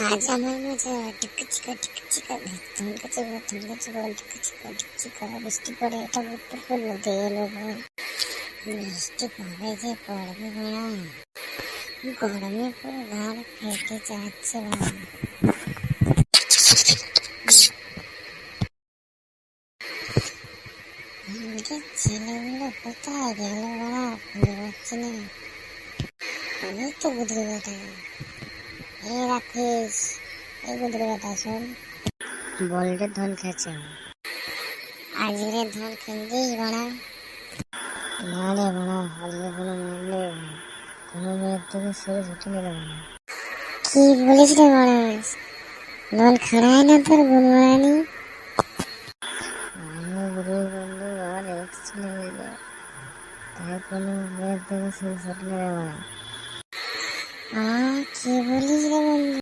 আজ আমার মাঝে টিকচিকা টিকচিকা ধনকাচিকা ধনকাচিকা টিকচিকা টিকচিকা বৃষ্টি পড়ে এটা গুরুত্বপূর্ণ দিয়ে এলো বল। বৃষ্টি কবে যে পড়বে বাড়া, গরমে পুরো ঘাড় ফেটে যাচ্ছে বাড়া। আমাদের ছেলেগুলো কোথায় গেল বাড়া, খুঁজে পাচ্ছি না। এই তো গুদরি বেটা, এ রাখিস, এই গুদরি বেটা শোন, বললে ধন খেয়েছে আজকে ধন খেলছিস বাড়া? না রে বাড়া, আজকে কোনো মেয়ে নেই, কোনো মেয়ের থেকে সেরে ছুটি নিলে বাড়া। কি বলিস রে বাড়া, লোন খাড়ায় না তোর গুনমারানি? আমি গরিব বন্ধু আর এক্স ছেলে হয়ে যায়, তাই কোনো মেয়ের থেকে সেরে ছুটি নেবে বাড়া। কি বলিস রে বন্ধু?